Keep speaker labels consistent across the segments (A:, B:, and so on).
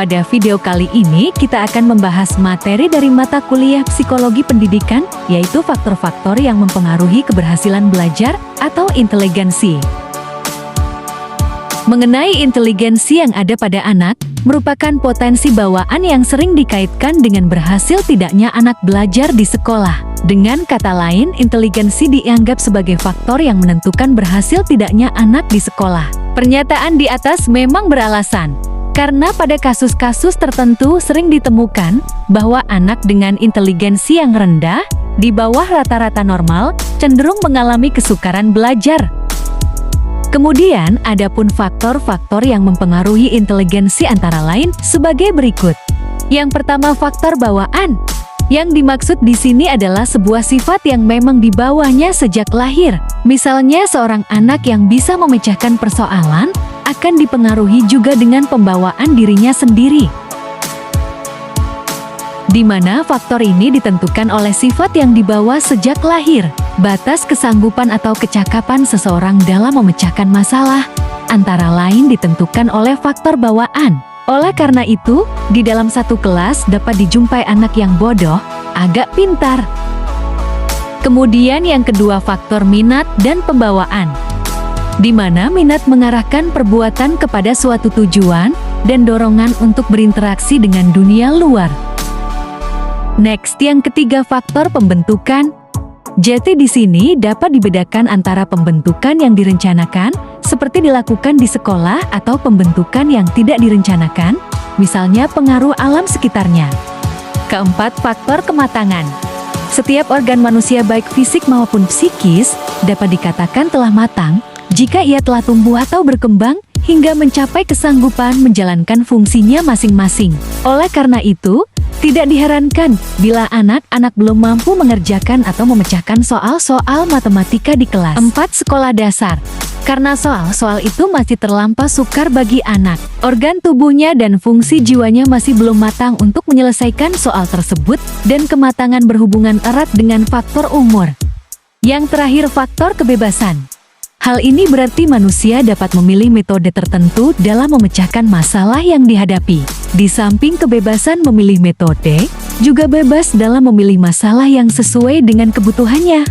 A: Pada video kali ini kita akan membahas materi dari mata kuliah Psikologi Pendidikan, yaitu faktor-faktor yang mempengaruhi keberhasilan belajar atau inteligensi. Mengenai inteligensi yang ada pada anak, merupakan potensi bawaan yang sering dikaitkan dengan berhasil tidaknya anak belajar di sekolah. Dengan kata lain, inteligensi dianggap sebagai faktor yang menentukan berhasil tidaknya anak di sekolah. Pernyataan di atas memang beralasan, karena pada kasus-kasus tertentu sering ditemukan bahwa anak dengan inteligensi yang rendah, di bawah rata-rata normal, cenderung mengalami kesukaran belajar. Kemudian, adapun faktor-faktor yang mempengaruhi inteligensi antara lain sebagai berikut. Yang pertama, faktor bawaan. Yang dimaksud di sini adalah sebuah sifat yang memang dibawanya sejak lahir. Misalnya, seorang anak yang bisa memecahkan persoalan akan dipengaruhi juga dengan pembawaan dirinya sendiri, di mana faktor ini ditentukan oleh sifat yang dibawa sejak lahir. Batas kesanggupan atau kecakapan seseorang dalam memecahkan masalah antara lain ditentukan oleh faktor bawaan. Oleh karena itu, di dalam satu kelas dapat dijumpai anak yang bodoh, agak pintar. Kemudian yang kedua, faktor minat dan pembawaan, di mana minat mengarahkan perbuatan kepada suatu tujuan dan dorongan untuk berinteraksi dengan dunia luar. Next, yang ketiga, faktor pembentukan. Jadi di sini dapat dibedakan antara pembentukan yang direncanakan, seperti dilakukan di sekolah, atau pembentukan yang tidak direncanakan, misalnya pengaruh alam sekitarnya. Keempat, faktor kematangan. Setiap organ manusia baik fisik maupun psikis dapat dikatakan telah matang jika ia telah tumbuh atau berkembang hingga mencapai kesanggupan menjalankan fungsinya masing-masing. Oleh karena itu, tidak diherankan bila anak-anak belum mampu mengerjakan atau memecahkan soal-soal matematika di kelas 4 sekolah dasar. Karena soal-soal itu masih terlampau sukar bagi anak, organ tubuhnya dan fungsi jiwanya masih belum matang untuk menyelesaikan soal tersebut, dan kematangan berhubungan erat dengan faktor umur. Yang terakhir, faktor kebebasan. Hal ini berarti manusia dapat memilih metode tertentu dalam memecahkan masalah yang dihadapi. Di samping kebebasan memilih metode, juga bebas dalam memilih masalah yang sesuai dengan kebutuhannya.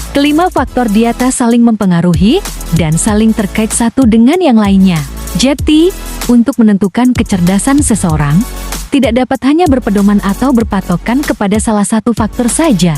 A: Kelima, faktor di atas saling mempengaruhi dan saling terkait satu dengan yang lainnya. Jadi, untuk menentukan kecerdasan seseorang, tidak dapat hanya berpedoman atau berpatokan kepada salah satu faktor saja.